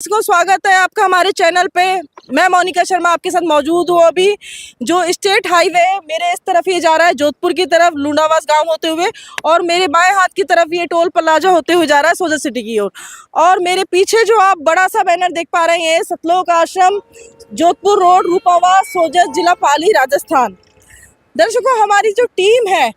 को स्वागत है आपका हमारे चैनल पे। मैं मोनिका शर्मा आपके साथ मौजूद हूँ। अभी जो स्टेट हाईवे मेरे इस तरफ ये जा रहा है जोधपुर की तरफ लूंडावास गांव होते हुए, और मेरे बाएं हाथ की तरफ ये टोल प्लाजा होते हुए जा रहा है सोजत सिटी की ओर। और मेरे पीछे जो आप बड़ा सा बैनर देख पा रहे हैं, सतलोक आश्रम, जोधपुर रोड, रूपावास, सोजत, जिला पाली, राजस्थान। दर्शकों, हमारी जो टीम है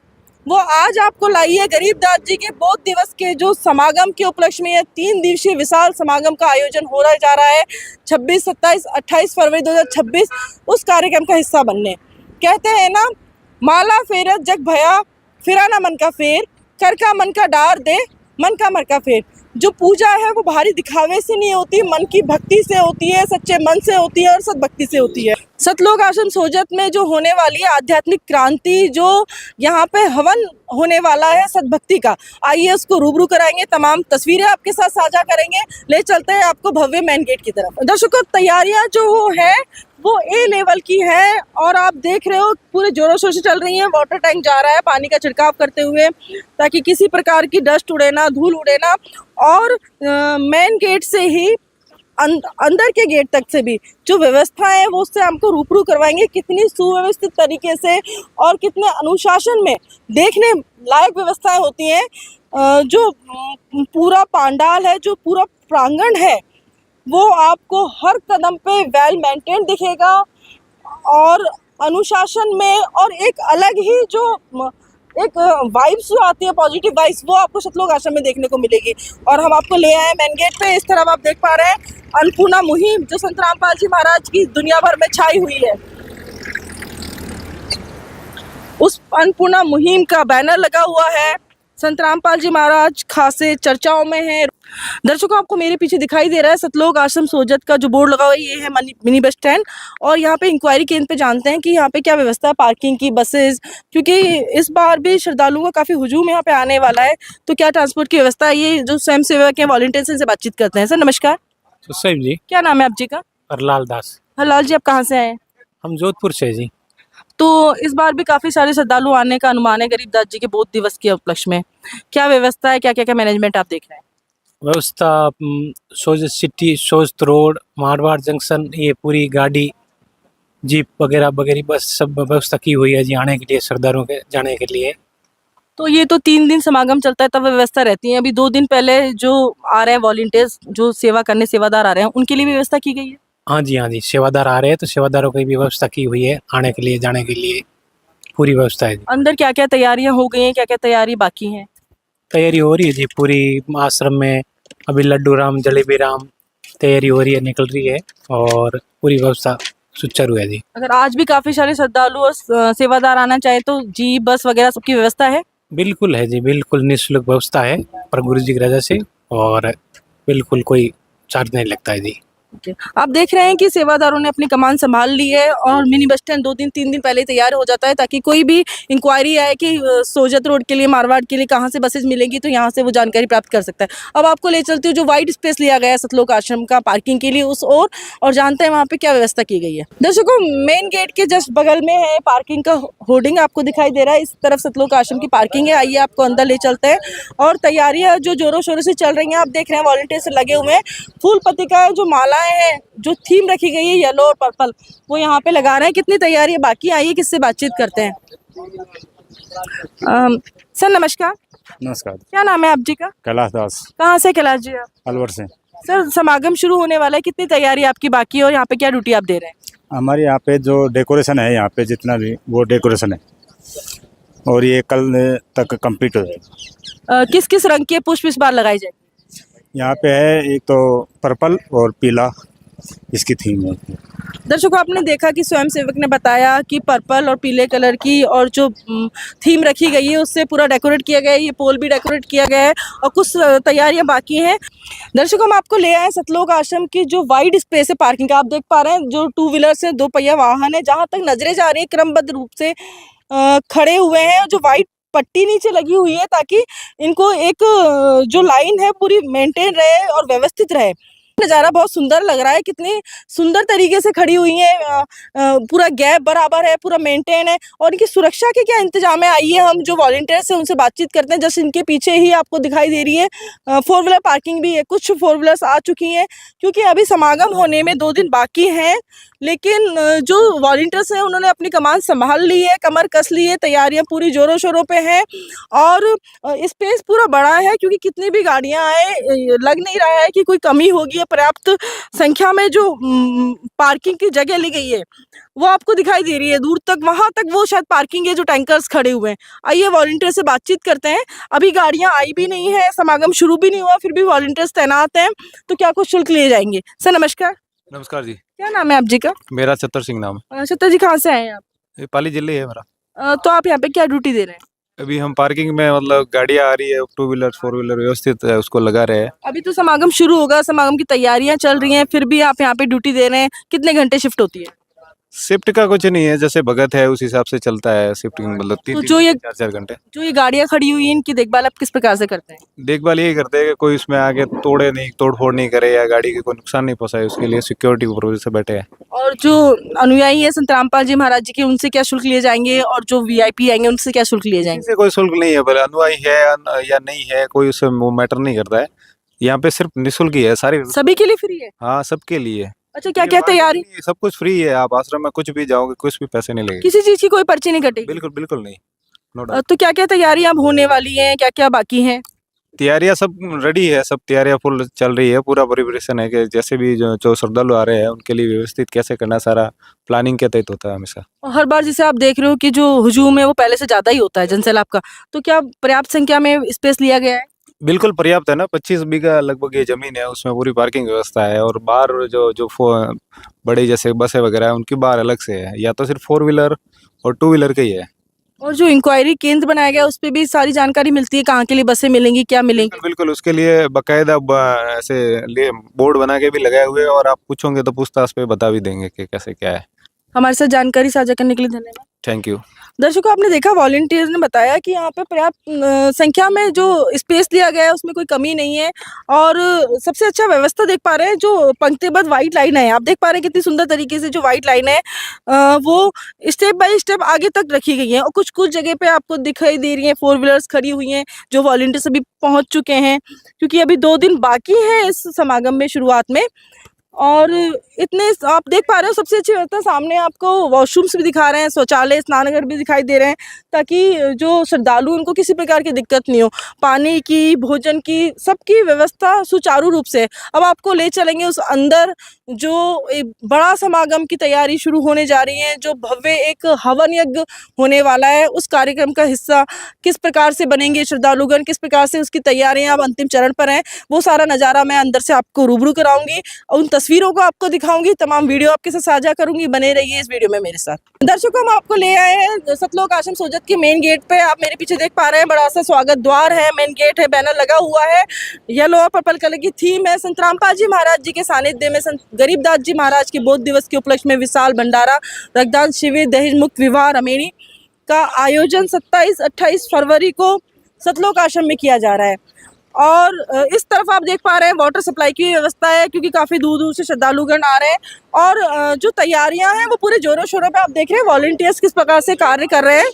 वो आज आपको लाई है गरीबदास जी के बोध दिवस के जो समागम के उपलक्ष्य में 3 दिवसीय विशाल समागम का आयोजन हो रहा जा रहा है 26, 27, 28 फरवरी 2026। उस कार्यक्रम का हिस्सा बनने कहते हैं ना, माला फेरत जग भया, फिरा ना मन का फेर, कर का मन का डार दे, मन का मर का फेर। जो पूजा है वो बाहरी दिखावे से नहीं होती, मन की भक्ति से होती है, सच्चे मन से होती है और सद्भक्ति से होती है। सतलोक आश्रम सोजत में जो होने वाली है आध्यात्मिक क्रांति, जो यहाँ पे हवन होने वाला है सद्भक्ति का, आइए उसको रूबरू कराएंगे। तमाम तस्वीरें आपके साथ साझा करेंगे। ले चलते हैं आपको भव्य मेन गेट की तरफ। दर्शकों, तैयारियां जो है वो ए लेवल की है और आप देख रहे हो पूरे जोरों शोर से चल रही है। वाटर टैंक जा रहा है पानी का छिड़काव करते हुए, ताकि किसी प्रकार की डस्ट उड़े ना, धूल उड़े ना। और मेन गेट से ही अंदर के गेट तक से भी जो व्यवस्था है वो उससे हमको रूबरू करवाएंगे, कितनी सुव्यवस्थित तरीके से और कितने अनुशासन में देखने लायक व्यवस्थाएं होती हैं। जो पूरा पांडाल है, जो पूरा प्रांगण है, वो आपको हर कदम पे वेल मेंटेन दिखेगा और अनुशासन में, और एक अलग ही जो एक वाइब्स जो आती है, पॉजिटिव वाइब्स, वो आपको सतलोक आश्रम में देखने को मिलेगी। और हम आपको ले आए मेन गेट पे। इस तरफ आप देख पा रहे हैं अन्नपूर्णा मुहिम जो संत रामपाल जी महाराज की दुनिया भर में छाई हुई है। उस अन्नपूर्णा मुहिम का बैनर लगा हुआ है। संत रामपाल जी महाराज खासे चर्चाओं में हैं। दर्शकों, आपको मेरे पीछे दिखाई दे रहा है सतलोक आश्रम सोजत का जो बोर्ड लगा हुआ है, ये है मिनी बस स्टैंड। और यहाँ पे इंक्वायरी केंद्र पे जानते हैं कि यहाँ पे क्या व्यवस्था है पार्किंग की, बसेस, क्योंकि इस बार भी श्रद्धालुओं का काफी हुजूम यहाँ पे आने वाला है। तो क्या ट्रांसपोर्ट की व्यवस्था है, ये जो स्वयं सेवक है वॉलंटियर्स से बातचीत करते हैं। सर नमस्कार। सुसैब जी। क्या नाम है आप जी का? हरलाल दास। हरलाल जी, आप कहाँ से आए? हम जोधपुर से जी। तो इस बार भी काफी सारे श्रद्धालु आने का अनुमान है गरीबदास जी के बोध दिवस के उपलक्ष्य में। क्या व्यवस्था है, क्या क्या क्या मैनेजमेंट आप देख रहे हैं? व्यवस्था Sojat city, Sojat road, Marwar junction, ये पूरी गाड़ी, जीप वगैरह वगैरह बस सब व्यवस्था की हुई है जी आने के लिए, श्रद्धालुओं के जाने के लिए। तो ये तो 3 दिन समागम चलता है तब व्यवस्था रहती है। अभी 2 दिन पहले जो आ रहे हैं वॉलंटियर्स, जो सेवा करने सेवादार आ रहे हैं, उनके लिए भी व्यवस्था की गई है? हाँ जी, सेवादार आ रहे हैं तो सेवादारों की भी व्यवस्था की हुई है, आने के लिए जाने के लिए पूरी व्यवस्था है जी। अंदर क्या क्या तैयारियां हो गई हैं, क्या क्या तैयारी बाकी है? तैयारी हो रही है जी पूरी। आश्रम में अभी लड्डू राम, जलेबी राम तैयारी हो रही है, निकल रही है, और पूरी व्यवस्था सुचारू है जी। अगर आज भी काफी सारे श्रद्धालु और सेवादार आना चाहे तो जीप, बस वगैरह सबकी व्यवस्था है? बिल्कुल है जी, बिल्कुल निःशुल्क व्यवस्था है पर गुरु जी की रजा से, और बिल्कुल कोई चार्ज नहीं लगता है जी। आप देख रहे हैं कि सेवादारों ने अपनी कमान संभाल ली है और मिनी बस स्टैंड 2 दिन 3 दिन पहले तैयार हो जाता है, ताकि कोई भी इंक्वायरी आए कि सोजत रोड के लिए, मारवाड़ के लिए कहाँ से बसेज मिलेंगी, तो यहाँ से वो जानकारी प्राप्त कर सकता है। अब आपको ले चलती हूँ जो वाइड स्पेस लिया गया है सतलोक आश्रम का पार्किंग के लिए, उस और जानते हैं वहाँ पे क्या व्यवस्था की गई है। दर्शकों, मेन गेट के जस्ट बगल में है पार्किंग का होर्डिंग, आपको दिखाई दे रहा है। इस तरफ सतलोक आश्रम की पार्किंग है। आइए आपको अंदर ले चलते हैं। और तैयारियां जो जोरों शोरों से चल रही हैं, आप देख रहे हैं वॉलंटियर्स लगे हुए हैं। फूल पत्रिका जो मालाएं हैं, जो थीम रखी गई है येलो और पर्पल, वो यहाँ पे लगा रहे हैं। कितनी तैयारी है बाकी, आइए किससे बातचीत करते हैं। सर नमस्कार। नमस्कार। क्या नाम है आप जी का? कैलाश दास। कहाँ से कैलाश जी आप? अलवर से। सर समागम शुरू होने वाला है, कितनी तैयारी आपकी बाकी है और यहाँ पे क्या ड्यूटी आप दे रहे हैं? हमारे यहाँ पे जो डेकोरेशन है, यहाँ पे जितना भी वो डेकोरेशन है, और ये कल तक कंप्लीट हो जाएगा। किस किस रंग के पुष्प इस बार लगाए जाएंगे? यहाँ पे है एक तो पर्पल और पीला, इसकी थीम है। दर्शकों, आपने देखा कि स्वयं सेवक ने बताया कि पर्पल और पीले कलर की और जो थीम रखी गई है उससे पूरा डेकोरेट किया गया है। ये पोल भी डेकोरेट किया गया है और कुछ तैयारियां बाकी हैं। दर्शकों, हम आपको ले आए सतलोक आश्रम की जो वाइड स्पेस है पार्किंग का। आप देख पा रहे हैं जो 2 व्हीलर्स है, 2 पहिया वाहन है, जहां तक नजरें जा रही है क्रमबद्ध रूप से खड़े हुए हैं। जो वाइट पट्टी नीचे लगी हुई है ताकि इनको एक जो लाइन है पूरी मेंटेन रहे और व्यवस्थित रहे। नज़ारा बहुत सुंदर लग रहा है, कितनी सुंदर तरीके से खड़ी हुई है, पूरा गैप बराबर है, पूरा मेंटेन है। और इनकी सुरक्षा के क्या इंतजाम है, आइए हम जो वॉलंटियर्स हैं उनसे बातचीत करते हैं। जस्ट इनके पीछे ही आपको दिखाई दे रही है 4 व्हीलर पार्किंग भी है, कुछ 4 व्हीलर्स आ चुकी हैं क्योंकि अभी समागम होने में 2 दिन बाकी हैं। लेकिन जो वॉलंटियर्स हैं उन्होंने अपनी कमान संभाल ली है, कमर कस ली है, तैयारियां पूरी जोरों शोरों पे हैं और स्पेस पूरा बड़ा है क्योंकि कितनी भी गाड़ियां आए लग नहीं रहा है कि कोई कमी होगी है। पर्याप्त संख्या में जो पार्किंग की जगह ली गई है वो आपको दिखाई दे रही है, दूर तक वहां तक वो शायद पार्किंग है जो टैंकर्स खड़े हुए हैं। आइए वॉलंटियर से बातचीत करते हैं। अभी गाड़ियां आई भी नहीं है, समागम शुरू भी नहीं हुआ, फिर भी वॉलंटियर्स तैनात हैं, तो क्या कुछ शुल्क लिए जाएंगे। सर नमस्कार। नमस्कार जी, क्या नाम है आप जी का? मेरा छतर सिंह नाम है। सत्तर जी कहाँ से आए हैं आप? ये पाली जिले है मेरा। तो आप यहाँ पे क्या ड्यूटी दे रहे हैं? अभी हम पार्किंग में मतलब गाड़ियाँ आ रही है, 2 व्हीलर 4 व्हीलर व्यवस्थित है, उसको लगा रहे हैं। अभी तो समागम शुरू होगा, समागम की तैयारियां चल रही हैं, फिर भी आप यहाँ पे ड्यूटी दे रहे हैं। कितने घंटे शिफ्ट होती है? शिफ्ट का कुछ नहीं है, जैसे भगत है उस हिसाब से चलता है शिफ्टिंग, मतलब तो जो ये 4 घंटे। जो ये गाड़ियां खड़ी हुई हैं इनकी देखभाल आप किस प्रकार से करते हैं? देखभाल यही करते हैं कि कोई उसमें आगे तोड़ फोड़ नहीं करे या गाड़ी के कोई नुकसान नहीं पहुंचाए, उसके लिए सिक्योरिटी पर्पज से बैठे हैं। और जो अनुयायी है संत रामपाल जी महाराज जी के, उनसे क्या शुल्क लिए जाएंगे और जो वीआईपी आएंगे उनसे क्या शुल्क लिए जाएंगे? इससे कोई शुल्क नहीं है, भले अनुयायी है या नहीं है, कोई उससे मैटर नहीं करता है। यहाँ पे सिर्फ निःशुल्क ही है सारी। सभी के लिए फ्री है? हाँ, सबके लिए। अच्छा, क्या क्या तैयारी? सब कुछ फ्री है, आप आश्रम में कुछ भी जाओगे कुछ भी पैसे नहीं लगेंगे। किसी चीज की कोई पर्ची नहीं कटेगी? बिल्कुल बिल्कुल नहीं, नो डाउट। तो क्या क्या तैयारी अब होने वाली है, क्या क्या बाकी है? तैयारियां सब रेडी है, सब तैयारियां फुल चल रही है, पूरा प्रिपरेशन है कि जैसे भी जो श्रद्धालु आ रहे हैं उनके लिए व्यवस्थित कैसे करना, सारा प्लानिंग के तहत होता है हमेशा। और हर बार जैसे आप देख रहे हो कि जो हुजूम है वो पहले से ज्यादा ही होता है जनसैलाब का, तो क्या पर्याप्त संख्या में स्पेस लिया गया है? बिल्कुल पर्याप्त है ना, 25 बीघा लगभग ये जमीन है, उसमें पूरी पार्किंग व्यवस्था है। और बाहर बड़ी जैसे बसें वगैरह है उनकी बाहर अलग से है, या तो सिर्फ 4 व्हीलर और 2 व्हीलर के ही है। और जो इंक्वायरी केंद्र बनाया गया उस पर भी सारी जानकारी मिलती है, कहाँ के लिए बसें मिलेंगी, क्या मिलेंगी? बिल्कुल उसके लिए बाकायदा ऐसे बोर्ड बना के भी लगाए हुए हैं, और आप पूछोगे तो पूछताछ पे बता भी देंगे कि कैसे क्या है। हमारे साथ जानकारी साझा करने के लिए धन्यवाद। Thank you. दर्शकों, आपने देखा वॉलंटियर्स ने बताया कि यहाँ पे पर्याप्त संख्या में जो स्पेस दिया गया है उसमें कोई कमी नहीं है। और सबसे अच्छा व्यवस्था देख पा रहे हैं, जो पंक्तिबद्ध वाइट लाइन है, आप देख पा रहे हैं कितनी सुंदर तरीके से जो वाइट लाइन है वो स्टेप बाय स्टेप आगे तक रखी गई है। और कुछ कुछ जगह पे आपको दिखाई दे रही है 4 व्हीलर्स खड़ी हुई हैं, जो वॉलंटियर्स अभी पहुँच चुके हैं क्योंकि अभी 2 दिन बाकी हैं इस समागम में शुरुआत में। और इतने आप देख पा रहे हो, सबसे अच्छी व्यवस्था सामने आपको वॉशरूम्स भी दिखा रहे हैं, शौचालय स्नानघर भी दिखाई दे रहे हैं, ताकि जो श्रद्धालु उनको किसी प्रकार की दिक्कत नहीं हो। पानी की, भोजन की, सबकी व्यवस्था सुचारू रूप से। अब आपको ले चलेंगे उस अंदर जो एक बड़ा समागम की तैयारी शुरू होने जा रही है, जो भव्य एक हवन यज्ञ होने वाला है, उस कार्यक्रम का हिस्सा किस प्रकार से बनेंगे श्रद्धालुगण, किस प्रकार से उसकी तैयारियां अब अंतिम चरण पर हैं, वो सारा नज़ारा मैं अंदर से आपको रूबरू कराऊंगी। उन तस्वीरों को आपको दिखाऊंगी, तमाम वीडियो आपके साथ साझा करूंगी, बने रहिए इस वीडियो में मेरे साथ। दर्शकों, हम आपको ले आए हैं सतलोक आश्रम सोजत के मेन गेट पे। आप मेरे पीछे देख पा रहे हैं, बड़ा सा स्वागत द्वार है, मेन गेट है, बैनर लगा हुआ है, येलो और पर्पल कलर की थीम है। संत रामपाल जी महाराज जी के सानिध्य में संत गरीबदास जी महाराज के बोध दिवस के उपलक्ष्य में विशाल भंडारा, रक्तदान शिविर, दहेज मुक्त विवाह रमेणी का आयोजन 27-28 फरवरी को सतलोक आश्रम में किया जा रहा है। और इस तरफ आप देख पा रहे हैं वाटर सप्लाई की व्यवस्था है क्योंकि काफ़ी दूर दूर से श्रद्धालुगण आ रहे हैं। और जो तैयारियां हैं वो पूरे जोरों शोरों पे आप देख रहे हैं, वॉलंटियर्स किस प्रकार से कार्य कर रहे हैं।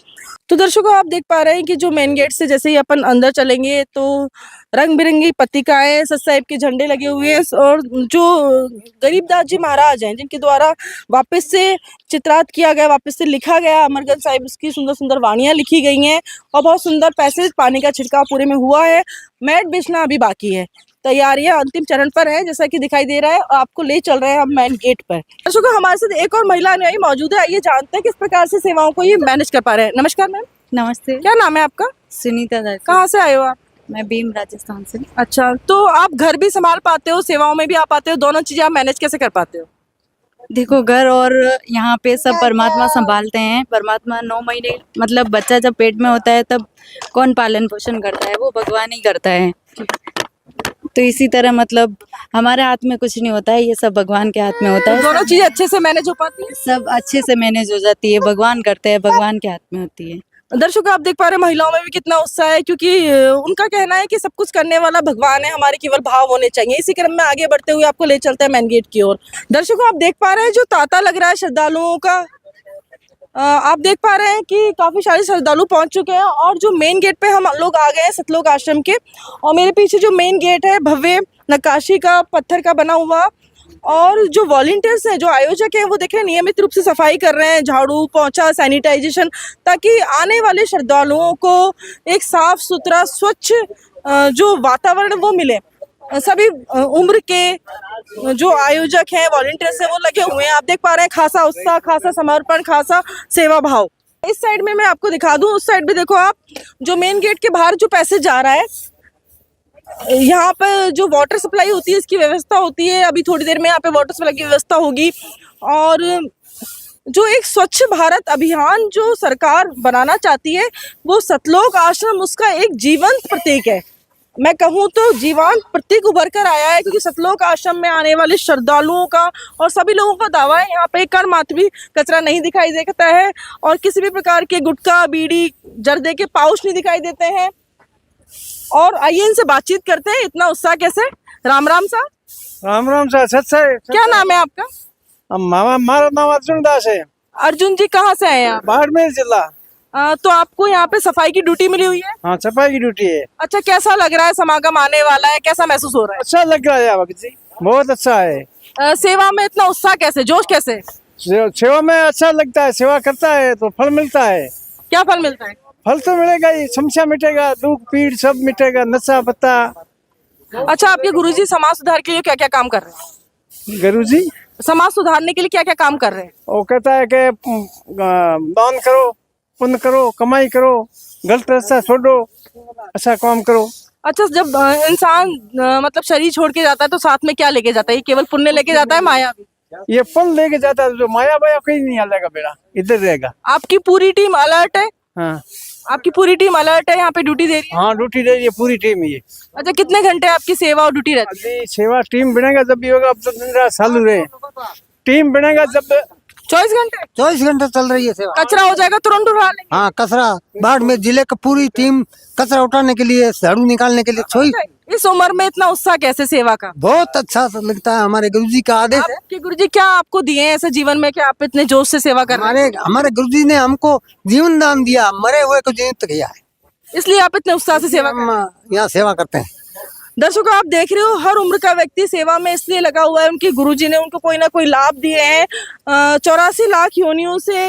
तो दर्शकों, आप देख पा रहे हैं कि जो मेन गेट से जैसे ही अपन अंदर चलेंगे तो रंग बिरंगी पत्रिकाएं, सत साहिब के झंडे लगे हुए हैं। और जो गरीबदास जी महाराज हैं जिनके द्वारा वापस से चित्रात किया गया, वापस से लिखा गया अमरगंज साहिब, उसकी सुंदर सुंदर वाणियाँ लिखी गई हैं और बहुत सुंदर पैसेज, पानी का छिड़काव पूरे में हुआ है। मैट बिछना अभी बाकी है, तैयारियां अंतिम चरण पर है जैसा कि दिखाई दे रहा है। आपको ले चल रहे हैं हम मेन गेट पर। दर्शकों, हमारे साथ एक और महिला अनुयायी मौजूद है, आइए जानते हैं किस प्रकार से सेवाओं को ये मैनेज कर पा रहे हैं। नमस्कार मैम। नमस्ते। क्या नाम है आपका? सुनीता दर्शन। कहाँ से आए हो आप? मैं भीम राजस्थान से। अच्छा, तो आप घर भी संभाल पाते हो, सेवाओं में भी आ पाते हो, दोनों चीजें आप मैनेज कैसे कर पाते हो? देखो, घर और यहाँ पे सब परमात्मा संभालते हैं। परमात्मा 9 महीने, मतलब बच्चा जब पेट में होता है तब कौन पालन पोषण करता है? वो भगवान ही करता है। तो इसी तरह मतलब हमारे हाथ में कुछ नहीं होता है, ये सब भगवान के हाथ में होता है। दोनों चीजें अच्छे से मैनेज हो पाती है? सब अच्छे से मैनेज हो जाती है, भगवान करते हैं, भगवान के हाथ में होती है। दर्शकों आप देख पा रहे हैं महिलाओं में भी कितना उत्साह है, क्योंकि उनका कहना है कि सब कुछ करने वाला भगवान है, हमारे केवल भाव होने चाहिए। इसी क्रम में आगे बढ़ते हुए आपको ले चलते हैं मेन गेट की ओर। दर्शकों आप देख पा रहे हैं जो तांता लग रहा है श्रद्धालुओं का, आप देख पा रहे हैं कि काफी सारे श्रद्धालु पहुंच चुके हैं और जो मेन गेट पे हम लोग आ गए हैं सतलोक आश्रम के। और मेरे पीछे जो मेन गेट है भव्य नक्काशी का पत्थर का बना हुआ, और जो वॉलंटियर्स हैं जो आयोजक हैं वो देख रहे हैं नियमित रूप से सफाई कर रहे हैं, झाड़ू पोंछा सैनिटाइजेशन, ताकि आने वाले श्रद्धालुओं को एक साफ सुथरा स्वच्छ जो वातावरण वो मिले। सभी उम्र के जो आयोजक हैं वॉलंटियर्स हैं वो लगे हुए हैं। आप देख पा रहे हैं खासा उत्साह, खासा समर्पण, खासा सेवा भाव। इस साइड में मैं आपको दिखा दूं, उस साइड भी देखो आप, जो मेन गेट के बाहर जो पैसेज जा रहा है, यहाँ पर जो वाटर सप्लाई होती है इसकी व्यवस्था होती है। अभी थोड़ी देर में यहाँ पे वाटर सप्लाई की व्यवस्था होगी। और जो एक स्वच्छ भारत अभियान जो सरकार बनाना चाहती है वो सतलोक आश्रम उसका एक जीवंत प्रतीक है। मैं कहूँ तो जीवंत प्रतीक उभर कर आया है, क्योंकि सतलोक आश्रम में आने वाले श्रद्धालुओं का और सभी लोगों का दावा है यहाँ पे एक कण मात्र भी कचरा नहीं दिखाई देता है और किसी भी प्रकार के गुटखा बीड़ी जर्दे के पाउच नहीं दिखाई देते हैं। और आइए इनसे बातचीत करते हैं, इतना उत्साह कैसे। राम राम सा। राम राम सा। सच्चा है। क्या नाम है आपका? हमारा नाम अर्जुन दास है। अर्जुन जी कहाँ से आए हैं आप? बाड़मेर जिला। तो आपको यहाँ पे सफाई की ड्यूटी मिली हुई है? हाँ, सफाई की ड्यूटी है। अच्छा, कैसा लग रहा है? समागम आने वाला है, कैसा महसूस हो रहा है? अच्छा लग रहा है भगत जी, बहुत अच्छा है। सेवा में इतना उत्साह कैसे, जोश कैसे? सेवा में अच्छा लगता है, सेवा करता है तो फल मिलता है। क्या फल मिलता है? फल तो मिलेगा ही, समस्या मिटेगा, दुख पीड़ सब मिटेगा, नशा पत्ता। अच्छा, आपके गुरुजी समाज सुधार के लिए क्या क्या काम कर रहे हैं? गुरुजी समाज सुधारने के लिए क्या क्या काम कर रहे हैं? वो कहता है कि दान करो, पुण्य करो, कमाई करो, गलत रास्ता छोड़ो, अच्छा काम करो। अच्छा, जब इंसान मतलब शरीर छोड़ के जाता है तो साथ में क्या लेके जाता है? ये केवल पुण्य लेके जाता है, माया भी? ये पुण्य लेके जाता है, जो माया वाया कहीं नहीं आएगा, बेड़ा इधर रहेगा। आपकी पूरी टीम अलर्ट है? हाँ, आपकी पूरी टीम अलर्ट है, यहाँ पे ड्यूटी दे रही है? हाँ ड्यूटी दे रही है पूरी टीम ये। अच्छा, कितने घंटे आपकी सेवा और ड्यूटी रहती है? अभी सेवा टीम बनेगा जब भी होगा, अब तो दिन रात चालू रहे। टीम बनेगा जब 24 घंटे? 24 घंटे चल रही है सेवा। कचरा हो जाएगा तुरंत उठा लेंगे? हाँ, कचरा बाड़मेर जिले का पूरी टीम कचरा उठाने के लिए, झाड़ू निकालने के लिए छोई। इस उम्र में इतना उत्साह कैसे सेवा का? बहुत अच्छा लगता है, हमारे गुरुजी का आदेश है। आपके गुरुजी क्या आपको दिए हैं ऐसे जीवन में कि आप इतने जोश से सेवा कर रहे हैं? हमारे गुरुजी ने हमको जीवन दान दिया, मरे हुए को जीवित किया है, इसलिए आप इतने उत्साह से सेवा कर रहे हैं। हम यहाँ सेवा करते हैं। दर्शकों आप देख रहे हो हर उम्र का व्यक्ति सेवा में इसलिए लगा हुआ है, उनके गुरुजी ने उनको कोई ना कोई लाभ दिए हैं। 84 लाख योनियों से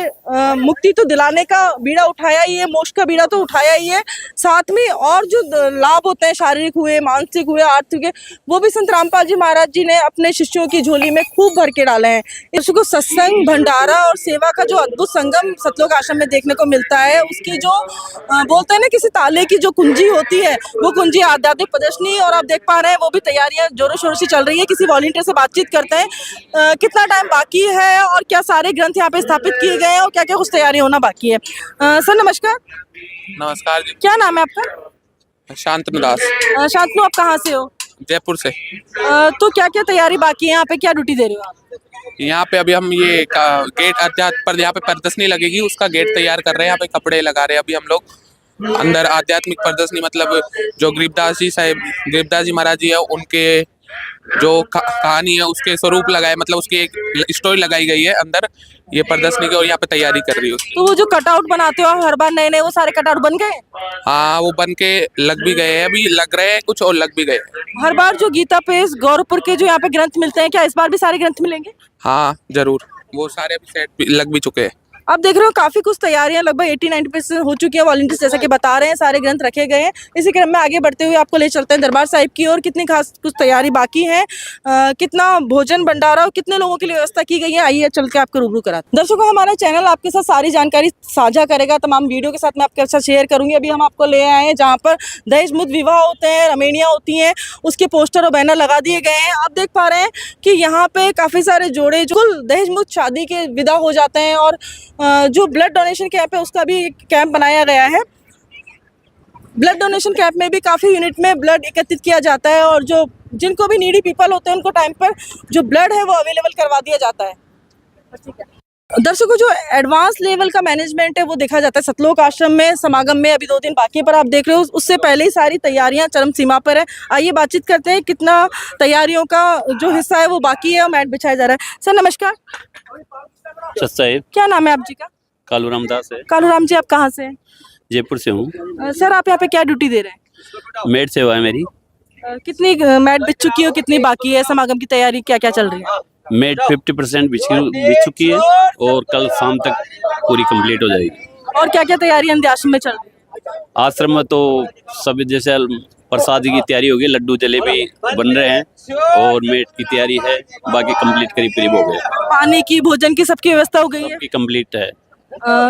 मुक्ति तो दिलाने का बीड़ा उठाया ही है, मोक्ष का बीड़ा तो उठाया ही है, साथ में और जो लाभ होते हैं शारीरिक हुए, मानसिक हुए, आर्थिक हुए, वो भी संत रामपाल जी महाराज जी ने अपने शिष्यों की झोली में खूब भर के डाले हैं। दर्शकों, सत्संग, भंडारा और सेवा का जो अद्भुत संगम सतलोक आश्रम में देखने को मिलता है, उसकी जो बोलते हैं ना किसी ताले की जो कुंजी होती है, वो कुंजी आध्यात्मिक प्रदर्शनी। और आप देख पा रहे हैं वो भी तैयारियां जोरों शोरों से चल रही है। किसी वॉलंटियर से बातचीत करते हैं, कितना टाइम बाकी है और क्या सारे ग्रंथ यहाँ पे स्थापित किए गए हैं और क्या क्या कुछ तैयारी होना बाकी है। सर नमस्कार। नमस्कार जी। क्या नाम है आपका? शांतनु दास। शांतनु, आप कहाँ से हो? जयपुर से। तो क्या क्या तैयारी बाकी है यहाँ पे, क्या ड्यूटी दे रहे हो आप? यहाँ पे अभी हम ये गेट अध्यात्म पर यहाँ पे प्रदर्शनी लगेगी, उसका गेट तैयार कर रहे हैं। यहाँ पे कपड़े लगा रहे हैं अभी हम लोग। अंदर आध्यात्मिक प्रदर्शनी मतलब जो गरीबदास जी महाराज जी है, उनके जो कहानी है उसके स्वरूप लगाए, मतलब उसकी एक स्टोरी लगाई गई है अंदर ये प्रदर्शनी की, और यहाँ पे तैयारी कर रही है उसकी। तो वो जो कटआउट बनाते हो हर बार नए नए, वो सारे कटआउट बन गए? हाँ, वो बन के लग भी गए हैं, अभी लग रहे हैं कुछ और लग भी गए। हर बार जो गीता पेश गौरवपुर के जो यहाँ पे ग्रंथ मिलते हैं, क्या इस बार भी सारे ग्रंथ मिलेंगे? हाँ जरूर, वो सारे अभी सेट भी लग भी चुके हैं। आप देख रहे हो काफी कुछ तैयारियां लगभग 80-90% हो चुकी है। वॉलंटियर्स जैसा कि बता रहे हैं सारे ग्रंथ रखे गए हैं। इसी क्रम में आगे बढ़ते हुए आपको ले चलते हैं दरबार साहिब की ओर। कितनी खास कुछ तैयारी बाकी है, कितना भोजन भंडारा और कितने लोगों के लिए व्यवस्था की गई है, आइए चल के आपको रूबरू कराते हैं। दर्शकों, हमारा चैनल आपके साथ सारी जानकारी साझा करेगा, तमाम वीडियो के साथ मैं आपके साथ शेयर करूंगी। अभी हम आपको ले आए हैं जहाँ पर दहेज मुक्त विवाह होते हैं, रमेणियाँ होती हैं, उसके पोस्टर और बैनर लगा दिए गए हैं। आप देख पा रहे हैं कि यहाँ पे काफी सारे जोड़े जो दहेज मुक्त शादी के विदा हो जाते हैं, और जो ब्लड डोनेशन कैंप है उसका भी एक कैंप बनाया गया है। ब्लड डोनेशन कैंप में भी काफ़ी यूनिट में ब्लड एकत्रित किया जाता है, और जो जिनको भी नीडी पीपल होते हैं उनको टाइम पर जो ब्लड है वो अवेलेबल करवा दिया जाता है। ठीक है। दर्शकों, जो एडवांस लेवल का मैनेजमेंट है वो देखा जाता है सतलोक आश्रम में। समागम में अभी 2 दिन बाकी है, पर आप देख रहे हो उससे पहले ही सारी तैयारियां चरम सीमा पर है। आइए बातचीत करते हैं कितना तैयारियों का जो हिस्सा है वो बाकी है और मैट बिछाया जा रहा है। सर नमस्कार, साहिब क्या नाम है आप जी का? कालू रामदास है, कालू राम जी, आप कहाँ से हैं? जयपुर से हूँ। सर आप यहाँ पे क्या ड्यूटी दे रहे हैं? मेड सेवा है मेरी। कितनी मैट बिछ चुकी है, कितनी बाकी है? समागम की तैयारी क्या क्या चल रही है? मेड 50% बिछ चुकी है और कल शाम तक पूरी कंप्लीट हो जाएगी। और क्या क्या तैयारी अंधे आश्रम में चल रही है? आश्रम में तो सब जैसे प्रसादी की तैयारी होगी, लड्डू जलेबी बन रहे हैं और मेड की तैयारी है, बाकी कंप्लीट करीब हो गया। पानी की, भोजन की सबकी व्यवस्था हो गई है? कंप्लीट है।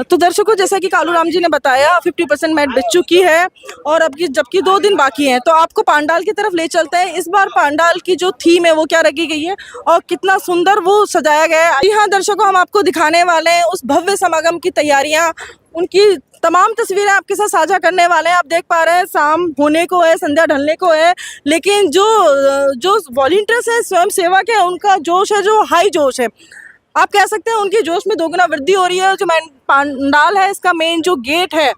तो दर्शकों, जैसा कि कालू राम जी ने बताया 50% मैट बिछ चुकी है और अब जबकि 2 दिन बाकी हैं, तो आपको पांडाल की तरफ ले चलते हैं। इस बार पांडाल की जो थीम है वो क्या रखी गई है और कितना सुंदर वो सजाया गया है। जी हाँ दर्शकों, हम आपको दिखाने वाले हैं उस भव्य समागम की तैयारियां, उनकी तमाम तस्वीरें आपके साथ साझा करने वाले हैं। आप देख पा रहे हैं शाम होने को है, संध्या ढलने को है, लेकिन जो वॉलंटियर्स हैं, स्वयं सेवक है, उनका जोश है जो हाई जोश है। आप कह सकते हैं उनके जोश में दोगुना वृद्धि हो रही है। जो पंडाल है, इसका मेन जो गेट है,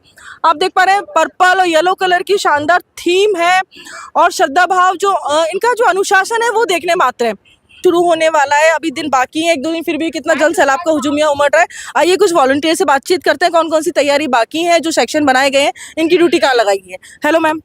आप देख पा रहे हैं पर्पल और येलो कलर की शानदार थीम है और श्रद्धा भाव जो इनका जो अनुशासन है वो देखने मात्र है। शुरू होने वाला है, अभी दिन बाकी है, 1-2 दिन, फिर भी कितना जल्द सैलाब का हुजूम यहाँ उमड़ रहा है। आइए कुछ वॉलंटियर से बातचीत करते हैं, कौन कौन सी तैयारी बाकी है, जो सेक्शन बनाए गए हैं, इनकी ड्यूटी कहाँ लगाई है। Hello ma'am.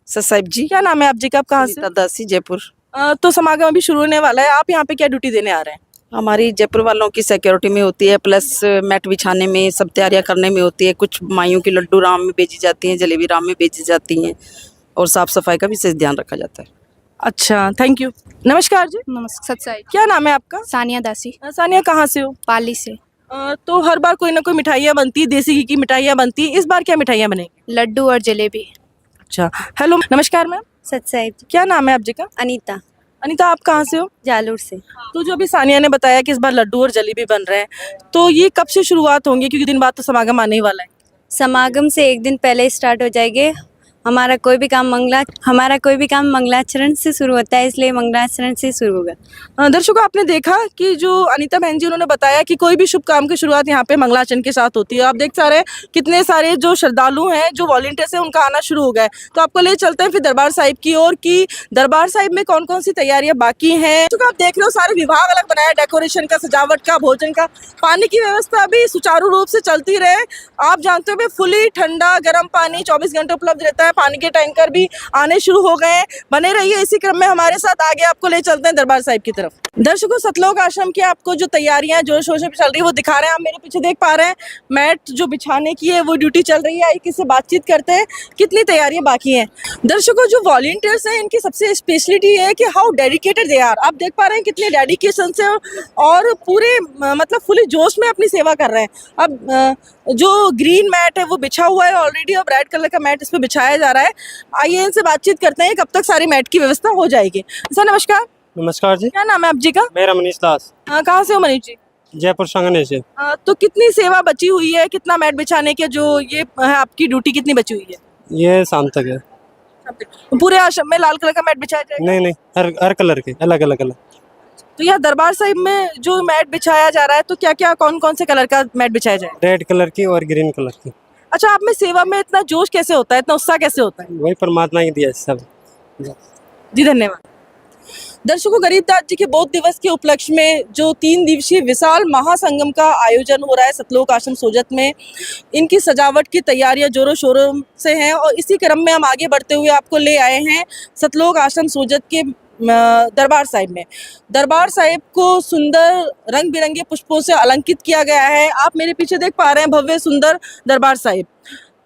सर साहिब जी, क्या नाम है आप जी का? आप कहाँ से? दासी, जयपुर। तो समागम अभी शुरू होने वाला है, आप यहाँ पे क्या ड्यूटी देने आ रहे हैं? हमारी जयपुर वालों की सिक्योरिटी में होती है, प्लस मैट बिछाने में, सब तैयारियां करने में होती है। कुछ माइयों की लड्डू राम में बेची जाती हैं, जलेबी राम में बेची जाती हैं और साफ सफाई का विशेष ध्यान रखा जाता है। अच्छा, थैंक यू। नमस्कार जी। नमस्कार साहिब। क्या नाम है आपका? सानिया दासी। सानिया, कहाँ से हो? पाली से। तो हर बार कोई ना कोई मिठाइयाँ बनती है, देसी घी की मिठाइयाँ बनती है, इस बार क्या मिठाइयाँ बनेंगी? लड्डू और जलेबी। अच्छा, हेलो नमस्कार मैम। सच साहिब। क्या नाम है आप जी का? अनीता। अनीता, आप कहाँ से हो? जालूर से। तो जो अभी सानिया ने बताया कि इस बार लड्डू और जलेबी बन रहे हैं, तो ये कब से शुरुआत होंगी, क्योंकि दिन बाद तो समागम आने ही वाला है? समागम से 1 दिन पहले स्टार्ट हो जाएंगे। हमारा कोई भी काम मंगलाचरण से शुरू होता है, इसलिए मंगलाचरण से शुरू होगा। दर्शकों, आपने देखा कि जो अनीता बहन जी उन्होंने बताया कि कोई भी शुभ काम की शुरुआत यहाँ पे मंगलाचरण के साथ होती है। आप देख पा रहे हैं कितने सारे जो श्रद्धालु हैं, जो वॉलंटियर्स हैं, उनका आना शुरू हो गया है। तो आपको ले चलते हैं फिर दरबार साहिब की ओर कि दरबार साहिब में कौन कौन सी तैयारियां बाकी हैं। तो आप देख रहे हो सारे विभाग अलग बनाया, डेकोरेशन का, सजावट का, भोजन का, पानी की व्यवस्था भी सुचारू रूप से चलती रहे। आप जानते हो फुली ठंडा गर्म पानी 24 घंटे उपलब्ध रहता है। पानी के टैंकर भी आने शुरू हो गए हैं। बने रहिए इसी क्रम में हमारे साथ, आगे आपको ले चलते हैं दरबार साहिब की तरफ। दर्शकों, सतलोक आश्रम की आपको जो तैयारियां जोर शोर से चल रही है वो दिखा रहे हैं। आप मेरे पीछे देख पा रहे हैं मैट जो बिछाने की है वो ड्यूटी चल रही है। आइए किससे बातचीत करते हैं कितनी तैयारियां बाकी हैं। दर्शकों, जो वॉलंटियर्स हैं इनकी सबसे स्पेशलिटी है कि हाउ डेडिकेटेड दे आर। आप देख पा रहे हैं कितने डेडिकेशन से और पूरे मतलब फुली जोश में अपनी सेवा कर रहे हैं। अब जो ग्रीन मैट है वो बिछा हुआ है ऑलरेडी, अब रेड कलर का मैट इस पे बिछाया जा रहा है। आइए इनसे बातचीत करते हैं कब तक सारी मैट की व्यवस्था हो जाएगी। सर नमस्कार। नमस्कार जी। क्या नाम है आप जी का? मेरा मनीष दास। कहाँ से हो मनीष जी? जयपुर संगने से। तो कितनी सेवा बची हुई है, कितना मैट बिछाने के जो ये है, आपकी ड्यूटी कितनी बची हुई है? ये शाम तक है। पूरे आश्रम में लाल कलर का मैट बिछाया जाएगा? नहीं, हर कलर के अलग अलग। तो यह दरबार साहिब में जो मैट बिछाया जा रहा है, तो क्या क्या कौन कौन से कलर का मैट बिछाया जाएगा? रेड कलर की और ग्रीन कलर की। अच्छा, आप में सेवा में इतना जोश कैसे होता है, इतना उत्साह कैसे होता है? वही परमात्मा ही दिया सब। जी धन्यवाद। दर्शकों, गरीबदास जी के बौद्ध दिवस के उपलक्ष्य में जो 3 दिवसीय विशाल महासंगम का आयोजन हो रहा है सतलोक आश्रम सोजत में, इनकी सजावट की तैयारियां जोरों शोरों से हैं और इसी क्रम में हम आगे बढ़ते हुए आपको ले आए हैं सतलोक आश्रम सोजत के दरबार साहिब में। दरबार साहिब को सुंदर रंग बिरंगे पुष्पों से अलंकृत किया गया है। आप मेरे पीछे देख पा रहे हैं भव्य सुंदर दरबार साहिब,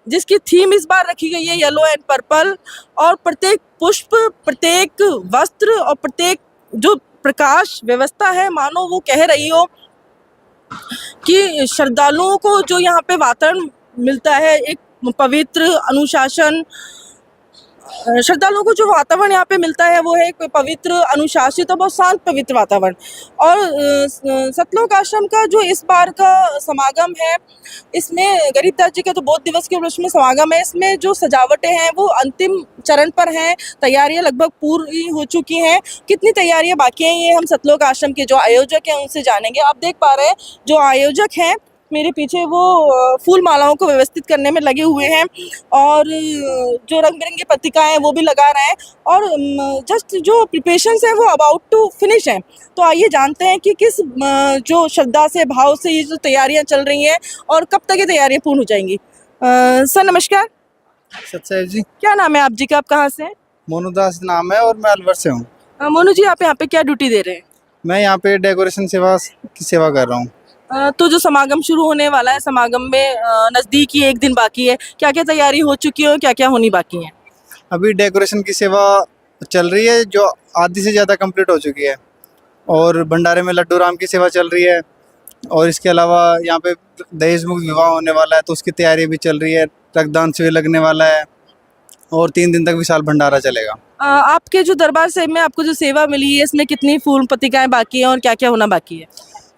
जिसकी थीम इस बार रखी गई है येलो एंड पर्पल। और प्रत्येक पुष्प, प्रत्येक वस्त्र और प्रत्येक जो प्रकाश व्यवस्था है, मानो वो कह रही हो कि श्रद्धालुओं को जो यहाँ पे वातावरण मिलता है, एक पवित्र अनुशासन श्रद्धालुओं को जो वातावरण यहाँ पे मिलता है वो है एक पवित्र, अनुशासित और बहुत शांत पवित्र वातावरण। और सतलोक आश्रम का जो इस बार का समागम है, इसमें गरीबदास जी का तो बौद्ध दिवस के उपलक्ष्य में समागम है। इसमें जो सजावटें हैं वो अंतिम चरण पर हैं, तैयारियां लगभग पूरी हो चुकी हैं। कितनी तैयारियां बाकी हैं ये हम सतलोक आश्रम के जो आयोजक हैं उनसे जानेंगे। आप देख पा रहे हैं जो आयोजक हैं मेरे पीछे वो फूल मालाओं को व्यवस्थित करने में लगे हुए हैं और जो रंग बिरंगी पत्रिकाएं हैं वो भी लगा रहे हैं और जस्ट जो प्रिपरेशंस हैं वो अबाउट टू फिनिश हैं। तो आइए जानते हैं कि किस जो श्रद्धा से, भाव से ये जो तैयारियां चल रही हैं और कब तक ये तैयारियां पूर्ण हो जाएंगी। सर नमस्कार। सत्साई जी, क्या नाम है आप जी का, आप कहाँ से हैं? मोनूदास नाम है और मैं अलवर से हूँ। मोनू जी, आप यहाँ पे क्या ड्यूटी दे रहे हैं? मैं यहाँ पे डेकोरेशन सेवा की सेवा कर रहा हूँ। तो जो समागम शुरू होने वाला है, समागम में नज़दीक ही एक दिन बाकी है, क्या क्या तैयारी हो चुकी है और क्या क्या होनी बाकी है? अभी डेकोरेशन की सेवा चल रही है जो आधी से ज़्यादा कंप्लीट हो चुकी है और भंडारे में लड्डू राम की सेवा चल रही है और इसके अलावा यहाँ पे दहेज मुक्त विवाह होने वाला है तो उसकी तैयारी भी चल रही है। रक्तदान शिविर लगने वाला है और 3 दिन तक विशाल भंडारा चलेगा। आपके जो दरबार साहिब में आपको जो सेवा मिली है इसमें कितनी फूल पत्रिकाएं बाकी हैं और क्या क्या होना बाकी है?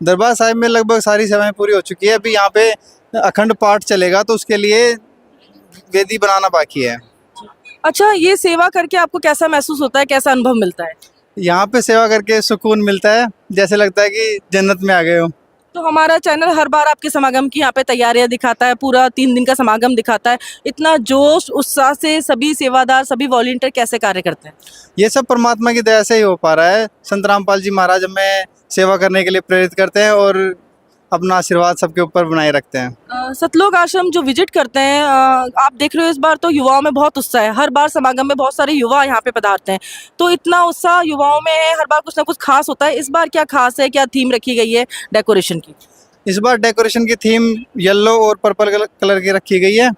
दरबार साहिब में लगभग सारी सेवाएं पूरी हो चुकी है। अभी यहाँ पे अखंड पाठ चलेगा तो उसके लिए वेदी बनाना बाकी है। अच्छा, ये सेवा करके आपको कैसा महसूस होता है, कैसा अनुभव मिलता है? यहाँ पे सेवा करके सुकून मिलता है, जैसे लगता है कि जन्नत में आ गए हो। तो हमारा चैनल हर बार आपके समागम की यहाँ पे तैयारियां दिखाता है, पूरा 3 दिन का समागम दिखाता है। इतना जोश उत्साह से सभी सेवादार, सभी वॉलंटियर कैसे कार्य करते हैं? ये सब परमात्मा की दया से ही हो पा रहा है। संत रामपाल जी महाराज हमें सेवा करने के लिए प्रेरित करते हैं और अपना आशीर्वाद सबके ऊपर बनाए रखते हैं। सतलोक आश्रम जो विजिट करते हैं, आप देख रहे हो इस बार तो युवाओं में बहुत उत्साह है। हर बार समागम में बहुत सारे युवा यहाँ पे पधारते हैं, तो इतना उत्साह युवाओं में है, हर बार कुछ ना कुछ खास होता है। इस बार क्या खास है, क्या थीम रखी गई है डेकोरेशन की? इस बार डेकोरेशन की थीम येलो और पर्पल कलर की रखी गई है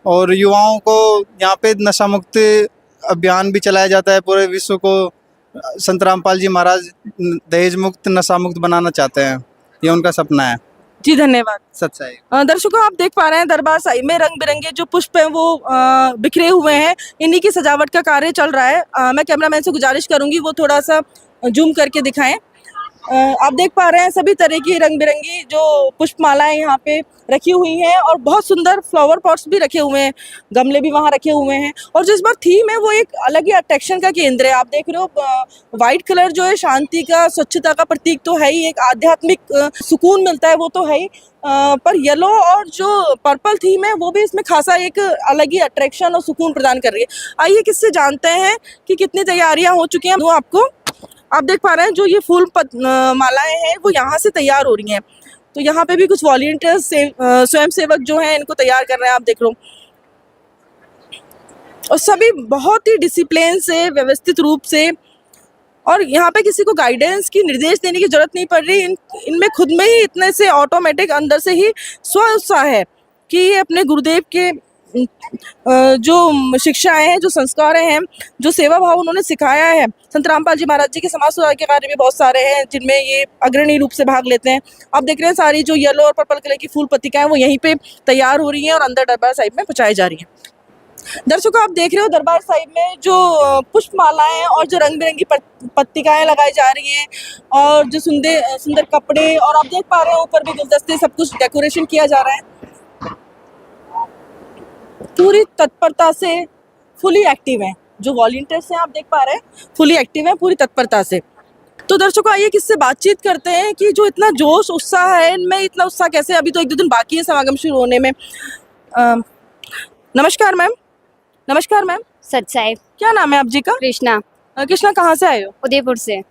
और युवाओं को यहाँ पे नशा मुक्त अभियान भी चलाया जाता है। पूरे विश्व को संत रामपाल जी महाराज दहेज मुक्त, नशा मुक्त बनाना चाहते हैं, ये उनका सपना है। जी धन्यवाद। सच्चाई। दर्शकों, आप देख पा रहे हैं दरबार साहिब में रंग बिरंगे जो पुष्प हैं वो बिखरे हुए हैं, इन्हीं की सजावट का कार्य चल रहा है। मैं कैमरामैन से गुजारिश करूंगी वो थोड़ा सा जूम करके दिखाएं। आप देख पा रहे हैं सभी तरह की रंग बिरंगी जो पुष्प मालाएं यहाँ पे रखी हुई हैं और बहुत सुंदर फ्लावर पॉट्स भी रखे हुए हैं, गमले भी वहाँ रखे हुए हैं। और जो इस बार थीम है वो एक अलग ही अट्रैक्शन का केंद्र है। आप देख रहे हो वाइट कलर जो है शांति का, स्वच्छता का प्रतीक तो है ही, एक आध्यात्मिक सुकून मिलता है वो तो है ही, पर येलो और जो पर्पल थीम है वो भी इसमें खासा एक अलग ही अट्रैक्शन और सुकून प्रदान कर रही है। आइए किससे जानते हैं कि कितनी तैयारियां हो चुकी हैं। वो आपको आप देख पा रहे हैं जो ये फूल मालाएं हैं वो यहाँ से तैयार हो रही हैं, तो यहाँ पे भी कुछ वॉलंटियर्स स्वयं सेवक जो हैं इनको तैयार कर रहे हैं, आप देख लो। और सभी बहुत ही डिसिप्लिन से, व्यवस्थित रूप से, और यहाँ पे किसी को गाइडेंस की, निर्देश देने की जरूरत नहीं पड़ रही। इनमें खुद में ही इतने से ऑटोमेटिक अंदर से ही स्व उत्साह है कि ये अपने गुरुदेव के जो शिक्षाएं हैं, जो संस्कार हैं, जो सेवा भाव उन्होंने सिखाया है। संत रामपाल जी महाराज जी के समाज सुधार के कार्य भी बहुत सारे हैं जिनमें ये अग्रणी रूप से भाग लेते हैं। आप देख रहे हैं सारी जो येलो और पर्पल कलर की फूल पत्रिकाएं वो यहीं पे तैयार हो रही हैं और अंदर दरबार साहिब में पहुंचाई जा रही हैं। दर्शकों, आप देख रहे हो दरबार साहिब में जो पुष्प मालाएं और जो रंग बिरंगी पत्रिकाएं लगाई जा रही हैं और जो सुंदर सुंदर कपड़े, और आप देख पा रहे हो ऊपर भी गुलदस्ते, सब कुछ डेकोरेशन किया जा रहा है। पूरी तत्परता से फुली एक्टिव हैं जो वॉलंटियर्स हैं, आप देख पा रहे हैं फुली एक्टिव हैं पूरी तत्परता से। तो दर्शकों, आइए किससे बातचीत करते हैं कि जो इतना जोश उत्साह है इनमें, इतना उत्साह कैसे, अभी तो 1-2 दिन बाकी है समागम शुरू होने में। नमस्कार मैम। नमस्कार मैम। सच्चाई। क्या नाम है आप जी का? कृष्णा। कृष्णा, कहाँ से आए हो? उदयपुर से।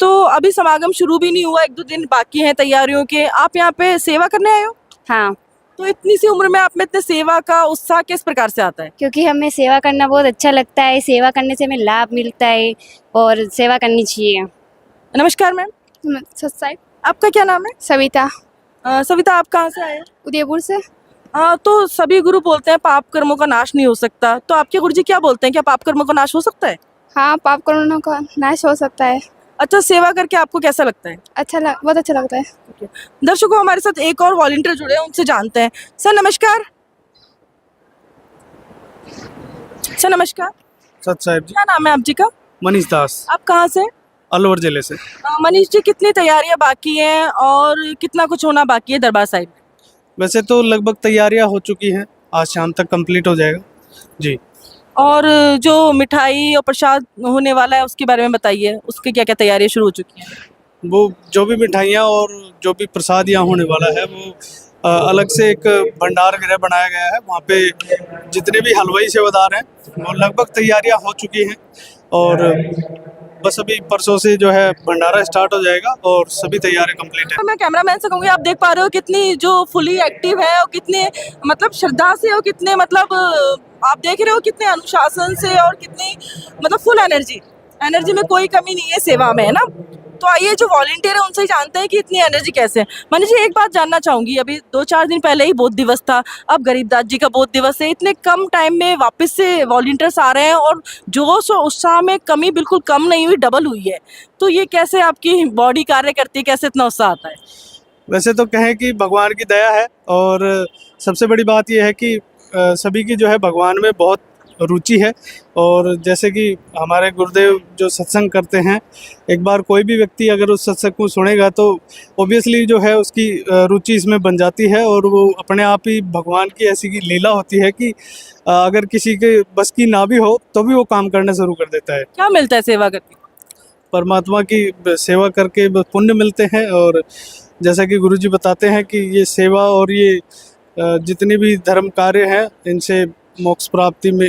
तो अभी समागम शुरू भी नहीं हुआ, 1-2 दिन बाकी हैं तैयारियों के, आप यहाँ पे सेवा करने आए हो? हाँ। तो इतनी सी उम्र में आप में इतने सेवा का उत्साह किस प्रकार से आता है? क्योंकि हमें सेवा करना बहुत अच्छा लगता है, सेवा करने से हमें लाभ मिलता है और सेवा करनी चाहिए। नमस्कार मैम। सच्चाई। आपका क्या नाम है? सविता। सविता, आप कहाँ से आए? उदयपुर से। तो सभी गुरु बोलते हैं पाप कर्मों का नाश नहीं हो सकता, तो आपके गुरुजी क्या बोलते हैं, क्या पाप कर्मों का नाश हो सकता है? हाँ, पाप कर्मों का नाश हो सकता है। अच्छा, सेवा करके आपको कैसा लगता है? बहुत अच्छा लगता है। दर्शकों, हमारे साथ एक और वॉलंटियर जुड़े हैं, उनसे जानते हैं। सर नमस्कार। सर नमस्कार, सत साहिब जी। क्या नाम है आप जी का? मनीष दास, आप कहाँ से? अलवर जिले से। मनीष जी, कितनी तैयारियां बाकी हैं और कितना कुछ होना बाकी है दरबार साहिब में? वैसे तो लगभग तैयारियां हो चुकी हैं, आज शाम तक कंप्लीट हो जाएगा जी। और जो मिठाई और प्रसाद होने वाला है उसके बारे में बताइए, उसकी क्या क्या तैयारियां शुरू हो चुकी हैं? वो जो भी मिठाइयाँ और जो भी प्रसाद यहाँ होने वाला है वो अलग से एक भंडार गृह बनाया गया है। वहाँ पे जितने भी हलवाई सेवादार हैं वो लगभग तैयारियां हो चुकी हैं और बस अभी परसों से जो है भंडारा स्टार्ट हो जाएगा और सभी तैयारियां कंप्लीट है। मैं कैमरामैन से कहूँगी, आप देख पा रहे हो कितनी जो फुली एक्टिव है और कितने मतलब श्रद्धा से और कितने मतलब आप देख रहे हो कितने अनुशासन से और कितनी मतलब फुल एनर्जी में कोई कमी नहीं है सेवा में, है ना। तो आइए जो वॉलंटियर है उनसे ही जानते हैं कि इतनी एनर्जी कैसे है। मनीष जी, एक बात जानना चाहूंगी, अभी 2-4 दिन पहले ही बोध दिवस था, अब गरीबदास जी का बोध दिवस है, इतने कम टाइम में वापस से वॉलंटियर्स आ रहे हैं और जोश और उत्साह में कमी बिल्कुल कम नहीं हुई, डबल हुई है। तो ये कैसे आपकी बॉडी कार्य करती है, कैसे इतना उत्साह आता है? वैसे तो कहें कि भगवान की दया है और सबसे बड़ी बात यह है कि सभी की जो है भगवान में बहुत रुचि है। और जैसे कि हमारे गुरुदेव जो सत्संग करते हैं, एक बार कोई भी व्यक्ति अगर उस सत्संग को सुनेगा तो ओबियसली जो है उसकी रुचि इसमें बन जाती है और वो अपने आप ही भगवान की ऐसी की लीला होती है कि अगर किसी के बस की ना भी हो तो भी वो काम करना शुरू कर देता है। क्या मिलता है सेवा करके? परमात्मा की सेवा करके पुण्य मिलते हैं और जैसा कि गुरुजी बताते हैं कि ये सेवा और ये जितने भी धर्म कार्य हैं इनसे मोक्ष प्राप्ति में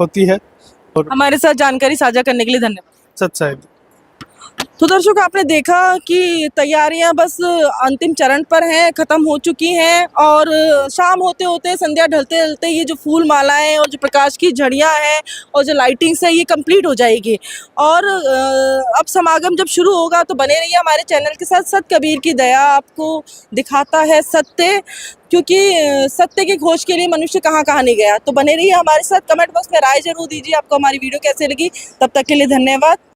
होती है। और हमारे साथ जानकारी साझा करने के लिए धन्यवाद। सत साहिब। तो दर्शकों, आपने देखा कि तैयारियां बस अंतिम चरण पर हैं, ख़त्म हो चुकी हैं और शाम होते होते संध्या ढलते ढलते ये जो फूल मालाएं और जो प्रकाश की झड़ियां हैं और जो लाइटिंग्स है ये कंप्लीट हो जाएगी। और अब समागम जब शुरू होगा तो बने रहिए हमारे चैनल के साथ। सत कबीर की दया आपको दिखाता है सत्य, क्योंकि सत्य की खोज के लिए मनुष्य कहाँ कहाँ नहीं गया। तो बने रहिए हमारे साथ। कमेंट बॉक्स में राय जरूर दीजिए आपको हमारी वीडियो कैसे लगी। तब तक के लिए धन्यवाद।